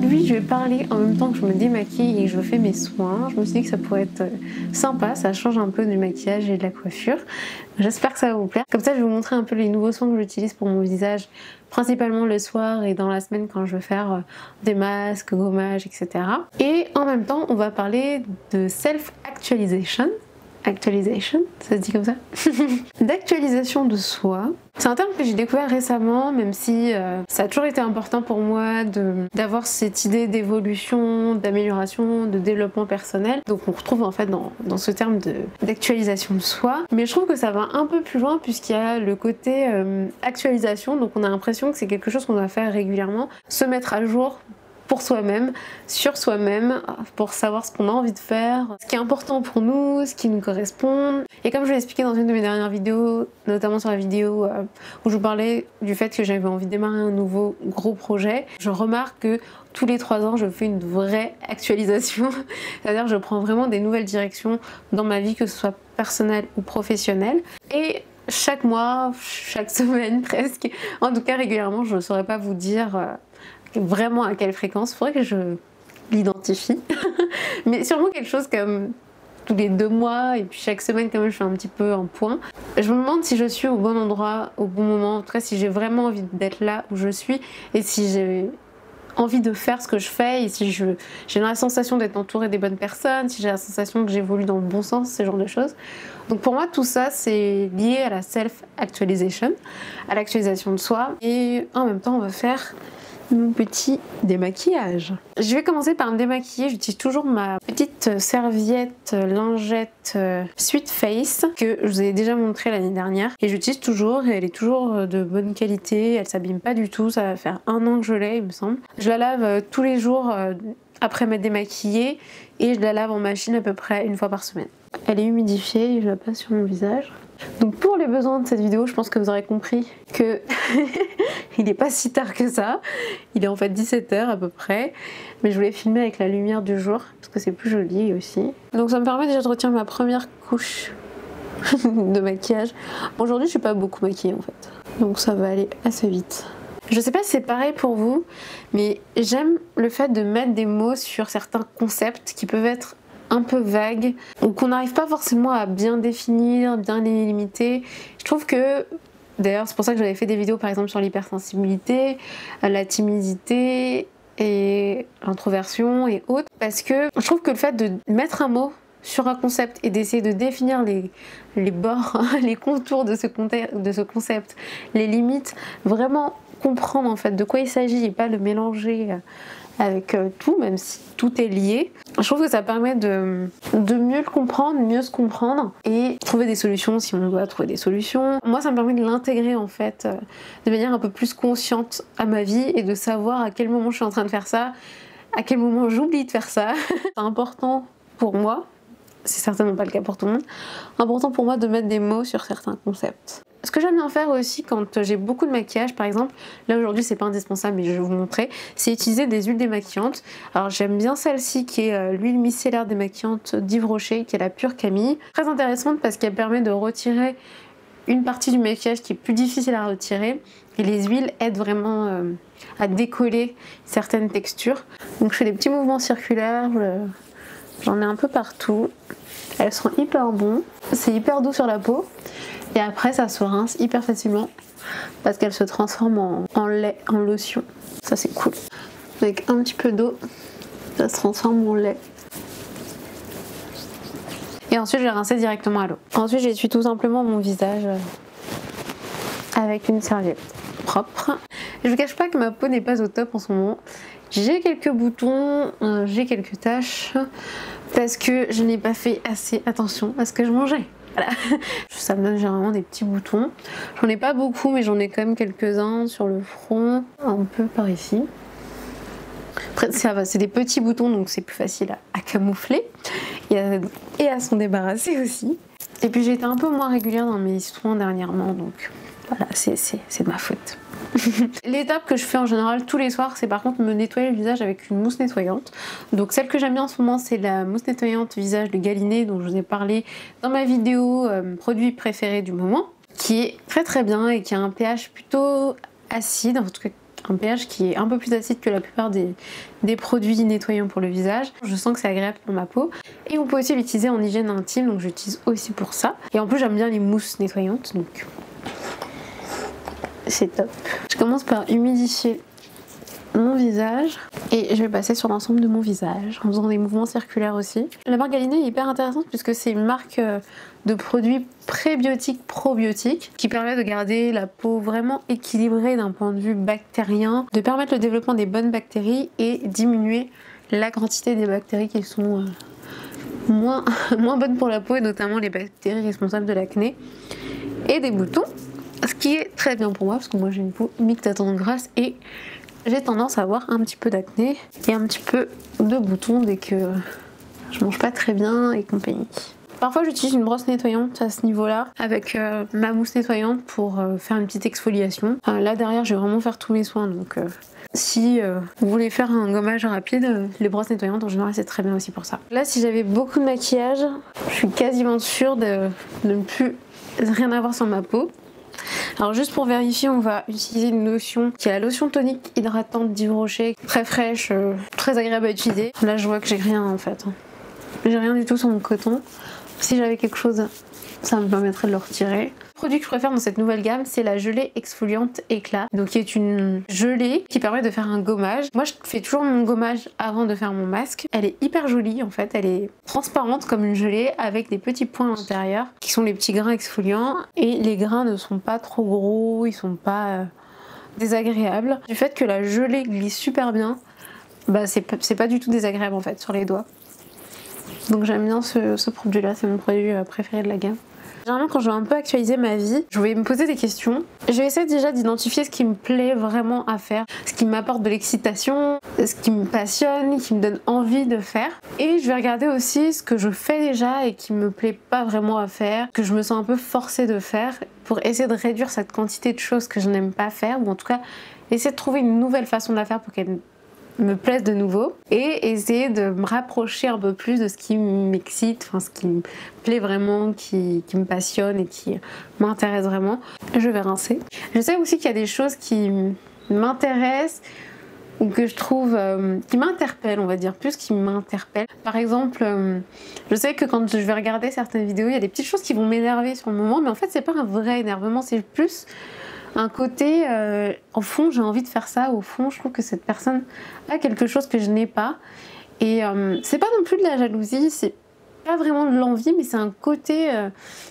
Aujourd'hui, je vais parler en même temps que je me démaquille et que je fais mes soins. Je me suis dit que ça pourrait être sympa, ça change un peu du maquillage et de la coiffure. J'espère que ça va vous plaire. Comme ça, je vais vous montrer un peu les nouveaux soins que j'utilise pour mon visage, principalement le soir et dans la semaine quand je veux faire des masques, gommages, etc. Et en même temps, on va parler de self-actualization. Actualization, ça se dit comme ça? D'actualisation de soi. C'est un terme que j'ai découvert récemment, même si ça a toujours été important pour moi d'avoir cette idée d'évolution, d'amélioration, de développement personnel. Donc on retrouve en fait dans ce terme d'actualisation de soi. Mais je trouve que ça va un peu plus loin puisqu'il y a le côté actualisation. Donc on a l'impression que c'est quelque chose qu'on doit faire régulièrement, se mettre à jour pour soi-même, sur soi-même, pour savoir ce qu'on a envie de faire, ce qui est important pour nous, ce qui nous correspond. Et comme je l'ai expliqué dans une de mes dernières vidéos, notamment sur la vidéo où je vous parlais du fait que j'avais envie de démarrer un nouveau gros projet, je remarque que tous les 3 ans, je fais une vraie actualisation. C'est-à-dire que je prends vraiment des nouvelles directions dans ma vie, que ce soit personnelle ou professionnelle. Et chaque mois, chaque semaine presque, en tout cas régulièrement, je ne saurais pas vous dire vraiment à quelle fréquence, il faudrait que je l'identifie. Mais sûrement quelque chose comme tous les 2 mois, et puis chaque semaine quand même je fais un petit peu un point. Je me demande si je suis au bon endroit, au bon moment, en tout cas si j'ai vraiment envie d'être là où je suis, et si j'ai envie de faire ce que je fais, et si j'ai la sensation d'être entourée des bonnes personnes, si j'ai la sensation que j'évolue dans le bon sens, ce genre de choses. Donc pour moi tout ça c'est lié à la self-actualization, à l'actualisation de soi, et en même temps on va faire mon petit démaquillage. Je vais commencer par me démaquiller. J'utilise toujours ma petite serviette lingette Sweet Face que je vous ai déjà montré l'année dernière et j'utilise toujours et elle est toujours de bonne qualité, elle s'abîme pas du tout, ça va faire 1 an que je l'ai il me semble. Je la lave tous les jours après m'être démaquillée et je la lave en machine à peu près 1 fois par semaine. Elle est humidifiée et je la passe sur mon visage. Donc pour les besoins de cette vidéo, je pense que vous aurez compris que il n'est pas si tard que ça. Il est en fait 17 h à peu près. Mais je voulais filmer avec la lumière du jour parce que c'est plus joli aussi. Donc ça me permet déjà de retirer ma première couche de maquillage. Aujourd'hui je suis pas beaucoup maquillée en fait. Donc ça va aller assez vite. Je sais pas si c'est pareil pour vous, mais j'aime le fait de mettre des mots sur certains concepts qui peuvent être un peu vagues ou qu'on n'arrive pas forcément à bien définir, bien les limiter. Je trouve que, d'ailleurs c'est pour ça que j'avais fait des vidéos par exemple sur l'hypersensibilité, la timidité et l'introversion et autres, parce que je trouve que le fait de mettre un mot sur un concept et d'essayer de définir les bords, les contours de ce concept, les limites, vraiment comprendre en fait de quoi il s'agit et pas le mélanger avec tout, même si tout est lié. Je trouve que ça permet de mieux le comprendre, mieux se comprendre et trouver des solutions si on doit trouver des solutions. Moi ça me permet de l'intégrer en fait de manière un peu plus consciente à ma vie et de savoir à quel moment je suis en train de faire ça, à quel moment j'oublie de faire ça. C'est important pour moi, c'est certainement pas le cas pour tout le monde, important pour moi de mettre des mots sur certains concepts. Ce que j'aime bien faire aussi quand j'ai beaucoup de maquillage, par exemple, là aujourd'hui c'est pas indispensable mais je vais vous montrer, c'est utiliser des huiles démaquillantes. Alors j'aime bien celle-ci qui est l'huile micellaire démaquillante d'Yves Rocher, qui est la pure Camille. Très intéressante parce qu'elle permet de retirer une partie du maquillage qui est plus difficile à retirer et les huiles aident vraiment à décoller certaines textures. Donc je fais des petits mouvements circulaires, j'en ai un peu partout. Elles sont hyper bonnes, c'est hyper doux sur la peau. Et après ça se rince hyper facilement parce qu'elle se transforme en lait, en lotion. Ça c'est cool. Avec un petit peu d'eau, ça se transforme en lait. Et ensuite je vais rincer directement à l'eau. Ensuite j'essuie tout simplement mon visage avec une serviette propre. Je vous cache pas que ma peau n'est pas au top en ce moment. J'ai quelques boutons, j'ai quelques taches parce que je n'ai pas fait assez attention à ce que je mangeais. Voilà. Ça me donne généralement des petits boutons. J'en ai pas beaucoup mais j'en ai quand même quelques-uns sur le front, un peu par ici. Après ça va, c'est des petits boutons donc c'est plus facile à camoufler et à s'en débarrasser aussi. Et puis j'ai été un peu moins régulière dans mes soins dernièrement donc voilà, c'est de ma faute. L'étape que je fais en général tous les soirs, c'est par contre me nettoyer le visage avec une mousse nettoyante. Donc celle que j'aime bien en ce moment, c'est la mousse nettoyante visage de Galinée dont je vous ai parlé dans ma vidéo produit préféré du moment, qui est très très bien et qui a un pH plutôt acide, en tout cas un pH qui est un peu plus acide que la plupart des produits nettoyants pour le visage. Je sens que c'est agréable pour ma peau. Et on peut aussi l'utiliser en hygiène intime, donc j'utilise aussi pour ça. Et en plus j'aime bien les mousses nettoyantes, donc c'est top. Je commence par humidifier mon visage et je vais passer sur l'ensemble de mon visage en faisant des mouvements circulaires aussi. La marque Galénier est hyper intéressante puisque c'est une marque de produits prébiotiques, probiotiques qui permet de garder la peau vraiment équilibrée d'un point de vue bactérien, de permettre le développement des bonnes bactéries et diminuer la quantité des bactéries qui sont moins bonnes pour la peau, et notamment les bactéries responsables de l'acné et des boutons, ce qui est très bien pour moi parce que moi j'ai une peau mixte à tendance grasse et j'ai tendance à avoir un petit peu d'acné et un petit peu de boutons dès que je mange pas très bien et compagnie. Parfois j'utilise une brosse nettoyante à ce niveau-là avec ma mousse nettoyante pour faire une petite exfoliation. Là derrière je vais vraiment faire tous mes soins, donc si vous voulez faire un gommage rapide, les brosses nettoyantes en général c'est très bien aussi pour ça. Là si j'avais beaucoup de maquillage, je suis quasiment sûre de ne plus rien avoir sur ma peau. Alors juste pour vérifier, on va utiliser une lotion qui est la lotion tonique hydratante d'Yves Rocher, très fraîche, très agréable à utiliser. Là je vois que j'ai rien en fait. J'ai rien du tout sur mon coton. Si j'avais quelque chose, ça me permettrait de le retirer. Le produit que je préfère dans cette nouvelle gamme, c'est la gelée exfoliante éclat, donc qui est une gelée qui permet de faire un gommage. Moi je fais toujours mon gommage avant de faire mon masque. Elle est hyper jolie en fait, elle est transparente comme une gelée avec des petits points à l'intérieur qui sont les petits grains exfoliants, et les grains ne sont pas trop gros, ils sont pas désagréables. Du fait que la gelée glisse super bien, bah c'est pas du tout désagréable en fait sur les doigts. Donc j'aime bien ce produit là, c'est mon produit préféré de la gamme. Généralement quand je vais un peu actualiser ma vie, je vais me poser des questions. Je vais essayer déjà d'identifier ce qui me plaît vraiment à faire, ce qui m'apporte de l'excitation, ce qui me passionne, qui me donne envie de faire. Et je vais regarder aussi ce que je fais déjà et qui me plaît pas vraiment à faire, que je me sens un peu forcée de faire, pour essayer de réduire cette quantité de choses que je n'aime pas faire, ou en tout cas essayer de trouver une nouvelle façon de la faire pour qu'elle me plaise de nouveau, et essayer de me rapprocher un peu plus de ce qui m'excite, enfin ce qui me plaît vraiment, qui me passionne et qui m'intéresse vraiment. Je vais rincer. Je sais aussi qu'il y a des choses qui m'intéressent ou que je trouve qui m'interpellent, on va dire, plus qui m'interpellent. Par exemple, je sais que quand je vais regarder certaines vidéos, il y a des petites choses qui vont m'énerver sur le moment, mais en fait c'est pas un vrai énervement, c'est plus un côté, au fond j'ai envie de faire ça, au fond je trouve que cette personne a quelque chose que je n'ai pas, et c'est pas non plus de la jalousie, c'est pas vraiment de l'envie, mais c'est un côté,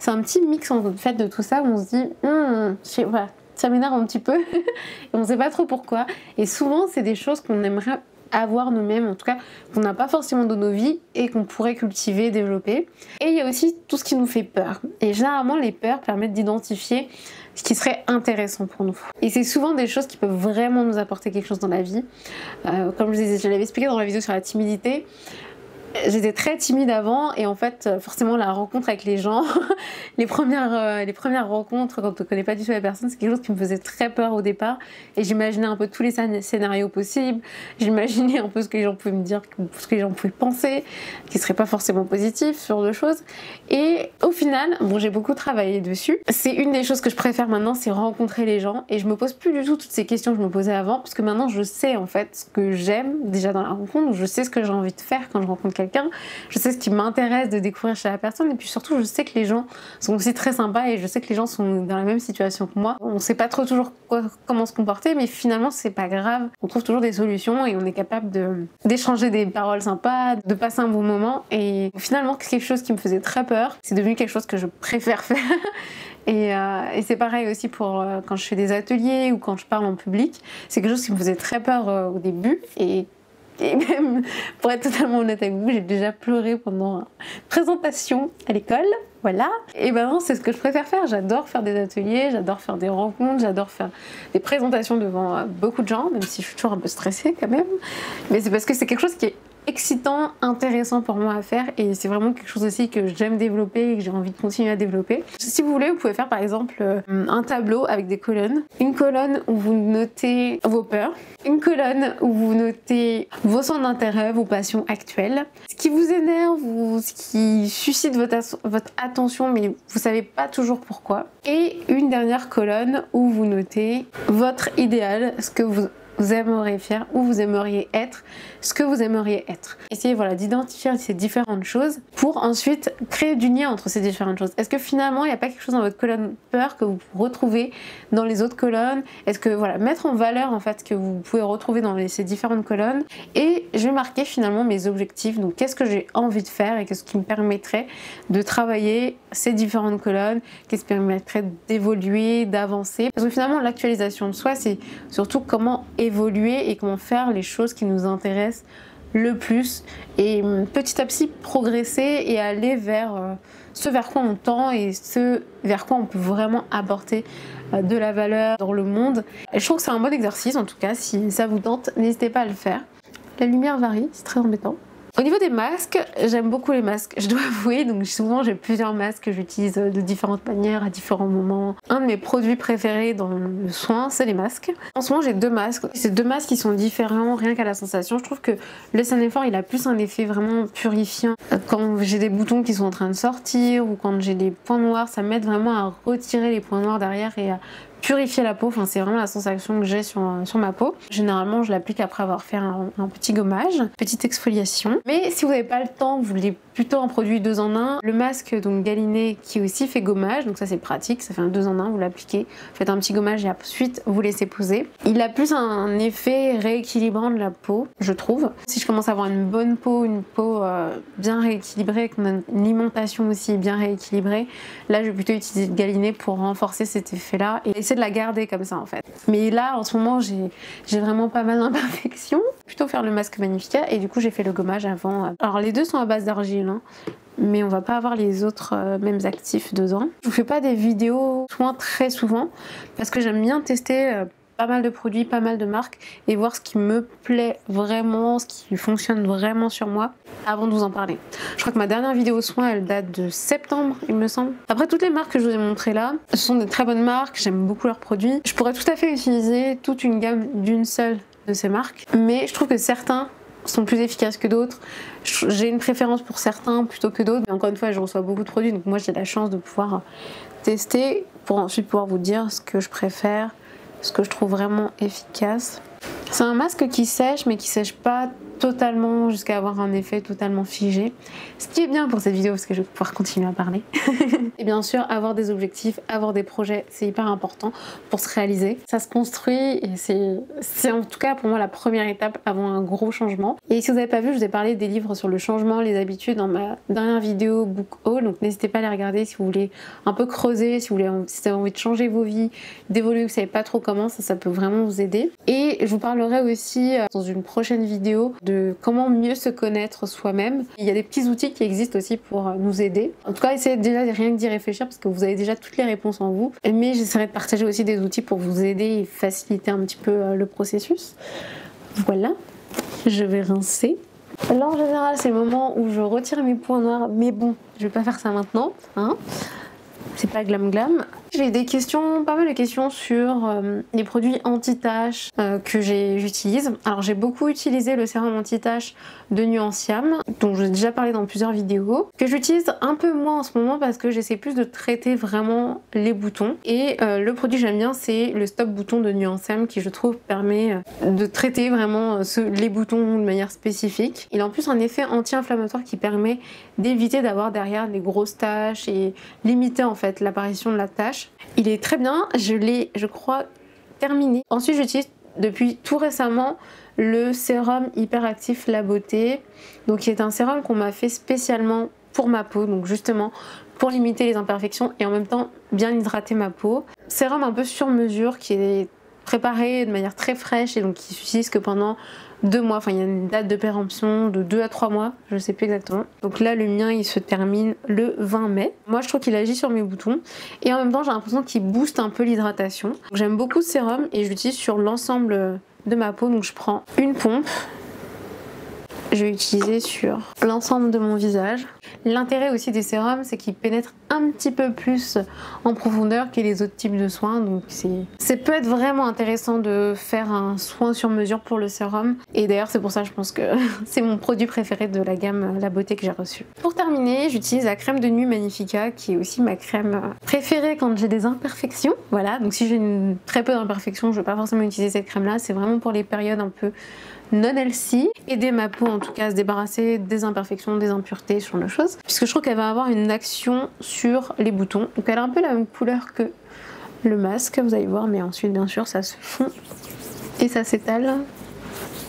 c'est un petit mix en fait de tout ça où on se dit, voilà, ça m'énerve un petit peu, et on sait pas trop pourquoi, et souvent c'est des choses qu'on aimerait avoir nous-mêmes, en tout cas qu'on n'a pas forcément dans nos vies et qu'on pourrait cultiver, développer. Et il y a aussi tout ce qui nous fait peur, et généralement les peurs permettent d'identifier ce qui serait intéressant pour nous. Et c'est souvent des choses qui peuvent vraiment nous apporter quelque chose dans la vie. Comme je l'avais expliqué dans la vidéo sur la timidité, j'étais très timide avant, et en fait forcément la rencontre avec les gens, les premières rencontres quand on ne connaît pas du tout la personne, c'est quelque chose qui me faisait très peur au départ, et j'imaginais un peu tous les scénarios possibles, j'imaginais un peu ce que les gens pouvaient me dire, ce que les gens pouvaient penser, qui serait pas forcément positif, ce genre de choses. Et au final, bon, j'ai beaucoup travaillé dessus, c'est une des choses que je préfère maintenant, c'est rencontrer les gens, et je me pose plus du tout toutes ces questions que je me posais avant, parce que maintenant je sais en fait ce que j'aime déjà dans la rencontre, je sais ce que j'ai envie de faire quand je rencontre quelqu'un, je sais ce qui m'intéresse de découvrir chez la personne, et puis surtout je sais que les gens sont aussi très sympas, et je sais que les gens sont dans la même situation que moi. On sait pas trop toujours comment se comporter, mais finalement c'est pas grave, on trouve toujours des solutions et on est capable d'échanger des paroles sympas, de passer un bon moment, et finalement quelque chose qui me faisait très peur, c'est devenu quelque chose que je préfère faire. Et c'est pareil aussi pour quand je fais des ateliers ou quand je parle en public, c'est quelque chose qui me faisait très peur au début, et même, pour être totalement honnête avec vous, j'ai déjà pleuré pendant une présentation à l'école, voilà. Et maintenant c'est ce que je préfère faire, j'adore faire des ateliers, j'adore faire des rencontres, j'adore faire des présentations devant beaucoup de gens, même si je suis toujours un peu stressée quand même. Mais c'est parce que c'est quelque chose qui est excitant, intéressant pour moi à faire et c'est vraiment quelque chose aussi que j'aime développer et que j'ai envie de continuer à développer. Si vous voulez, vous pouvez faire par exemple un tableau avec des colonnes. Une colonne où vous notez vos peurs, une colonne où vous notez vos centres d'intérêt, vos passions actuelles, ce qui vous énerve ou ce qui suscite votre attention mais vous savez pas toujours pourquoi. Et une dernière colonne où vous notez votre idéal, ce que vous aimeriez faire, où vous aimeriez être, ce que vous aimeriez être. Essayez voilà, d'identifier ces différentes choses pour ensuite créer du lien entre ces différentes choses. Est-ce que finalement il n'y a pas quelque chose dans votre colonne peur que vous retrouvez dans les autres colonnes? Est-ce que voilà, mettre en valeur en fait ce que vous pouvez retrouver dans ces différentes colonnes. Et je vais marquer finalement mes objectifs, donc qu'est-ce que j'ai envie de faire et qu'est-ce qui me permettrait de travailler ces différentes colonnes, qu'est-ce qui me permettrait d'évoluer, d'avancer. Parce que finalement l'actualisation de soi c'est surtout comment évoluer et comment faire les choses qui nous intéressent le plus et petit à petit progresser et aller vers ce vers quoi on tend et ce vers quoi on peut vraiment apporter de la valeur dans le monde. Et je trouve que c'est un bon exercice en tout cas, si ça vous tente, n'hésitez pas à le faire. La lumière varie, c'est très embêtant. Au niveau des masques, j'aime beaucoup les masques, je dois avouer, donc souvent j'ai plusieurs masques que j'utilise de différentes manières à différents moments. Un de mes produits préférés dans le soin, c'est les masques. En ce moment j'ai 2 masques, ces 2 masques qui sont différents rien qu'à la sensation. Je trouve que le Sun Effort il a plus un effet vraiment purifiant. Quand j'ai des boutons qui sont en train de sortir ou quand j'ai des points noirs, ça m'aide vraiment à retirer les points noirs derrière et à purifier la peau, enfin, c'est vraiment la sensation que j'ai sur ma peau. Généralement je l'applique après avoir fait un petit gommage, petite exfoliation. Mais si vous n'avez pas le temps, vous voulez plutôt un produit 2 en 1, le masque donc Galénic qui aussi fait gommage, donc ça c'est pratique, ça fait un 2 en 1, vous l'appliquez, faites un petit gommage et ensuite vous laissez poser. Il a plus un effet rééquilibrant de la peau, je trouve. Si je commence à avoir une bonne peau, une peau bien rééquilibrée, avec une alimentation aussi bien rééquilibrée, là je vais plutôt utiliser le Galénic pour renforcer cet effet là et essayer de la garder comme ça en fait. Mais là en ce moment j'ai vraiment pas mal d'imperfections, plutôt faire le masque Magnifica et du coup j'ai fait le gommage avant. Alors les deux sont à base d'argile, mais on va pas avoir les autres mêmes actifs dedans. Je vous fais pas des vidéos soins très souvent parce que j'aime bien tester pas mal de produits, pas mal de marques et voir ce qui me plaît vraiment, ce qui fonctionne vraiment sur moi avant de vous en parler. Je crois que ma dernière vidéo soin elle date de septembre il me semble. Après toutes les marques que je vous ai montrées là, ce sont des très bonnes marques, j'aime beaucoup leurs produits. Je pourrais tout à fait utiliser toute une gamme d'une seule de ces marques, mais je trouve que certains sont plus efficaces que d'autres. J'ai une préférence pour certains plutôt que d'autres. Encore une fois, je reçois beaucoup de produits, donc moi j'ai la chance de pouvoir tester pour ensuite pouvoir vous dire ce que je préfère, ce que je trouve vraiment efficace. C'est un masque qui sèche, mais qui sèche pas totalement jusqu'à avoir un effet totalement figé. Ce qui est bien pour cette vidéo parce que je vais pouvoir continuer à parler. Et bien sûr, avoir des objectifs, avoir des projets, c'est hyper important pour se réaliser. Ça se construit et c'est en tout cas pour moi la première étape avant un gros changement. Et si vous n'avez pas vu, je vous ai parlé des livres sur le changement, les habitudes dans ma dernière vidéo book haul, donc n'hésitez pas à les regarder si vous voulez un peu creuser, si vous avez envie de changer vos vies, d'évoluer, vous savez pas trop comment, ça peut vraiment vous aider. Et je vous parlerai aussi dans une prochaine vidéo de comment mieux se connaître soi-même. Il y a des petits outils qui existent aussi pour nous aider. En tout cas, essayez déjà rien que d'y réfléchir parce que vous avez déjà toutes les réponses en vous. Mais j'essaierai de partager aussi des outils pour vous aider et faciliter un petit peu le processus. Voilà, je vais rincer. Là, en général, c'est le moment où je retire mes points noirs. Mais bon, je vais pas faire ça maintenant, hein. C'est pas glam glam. J'ai des questions, pas mal de questions sur les produits anti-taches que j'utilise. Alors j'ai beaucoup utilisé le sérum anti-taches de Nuanciam, dont j'ai déjà parlé dans plusieurs vidéos, que j'utilise un peu moins en ce moment parce que j'essaie plus de traiter vraiment les boutons. Et le produit que j'aime bien, c'est le Stop Bouton de Nuanciam qui je trouve permet de traiter vraiment les boutons de manière spécifique. Il a en plus un effet anti-inflammatoire qui permet d'éviter d'avoir derrière des grosses taches et limiter en fait l'apparition de la tache. Il est très bien, je l'ai je crois terminé. Ensuite j'utilise depuis tout récemment le sérum hyperactif La Beauté, donc qui est un sérum qu'on m'a fait spécialement pour ma peau, donc justement pour limiter les imperfections et en même temps bien hydrater ma peau. Sérum un peu sur mesure qui est préparé de manière très fraîche et donc qui s'utilise que pendant 2 mois, enfin il y a une date de péremption de 2 à 3 mois, je sais plus exactement. Donc là le mien il se termine le 20 mai. Moi je trouve qu'il agit sur mes boutons et en même temps j'ai l'impression qu'il booste un peu l'hydratation. J'aime beaucoup ce sérum et je l'utilise sur l'ensemble de ma peau, donc je prends une pompe je vais utiliser sur l'ensemble de mon visage. L'intérêt aussi des sérums, c'est qu'ils pénètrent un petit peu plus en profondeur que les autres types de soins, donc ça peut être vraiment intéressant de faire un soin sur mesure pour le sérum. Et d'ailleurs c'est pour ça je pense que c'est mon produit préféré de la gamme La Beauté que j'ai reçu. Pour terminer, j'utilise la crème de nuit Magnifica qui est aussi ma crème préférée quand j'ai des imperfections. Voilà, donc si j'ai très peu d'imperfections, je ne vais pas forcément utiliser cette crème là, c'est vraiment pour les périodes un peu non healthy, aider ma peau en tout cas à se débarrasser des imperfections, des impuretés, ce genre de choses, puisque je trouve qu'elle va avoir une action sur les boutons. Donc elle a un peu la même couleur que le masque, vous allez voir, mais ensuite bien sûr ça se fond et ça s'étale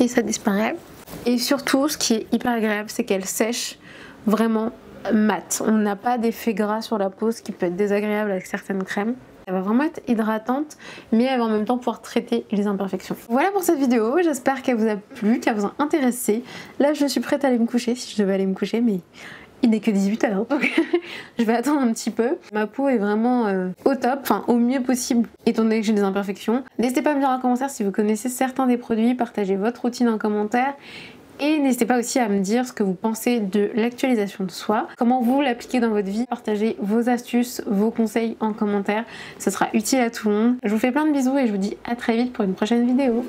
et ça disparaît. Et surtout ce qui est hyper agréable, c'est qu'elle sèche vraiment mat. On n'a pas d'effet gras sur la peau, ce qui peut être désagréable avec certaines crèmes. Elle va vraiment être hydratante, mais elle va en même temps pouvoir traiter les imperfections. Voilà pour cette vidéo, j'espère qu'elle vous a plu, qu'elle vous a intéressé. Là je suis prête à aller me coucher, si je devais aller me coucher, mais il n'est que 18h, donc je vais attendre un petit peu. Ma peau est vraiment au top, enfin au mieux possible, étant donné que j'ai des imperfections. N'hésitez pas à me dire en commentaire si vous connaissez certains des produits, partagez votre routine en commentaire. Et n'hésitez pas aussi à me dire ce que vous pensez de l'actualisation de soi, comment vous l'appliquez dans votre vie, partagez vos astuces, vos conseils en commentaire, ce sera utile à tout le monde. Je vous fais plein de bisous et je vous dis à très vite pour une prochaine vidéo.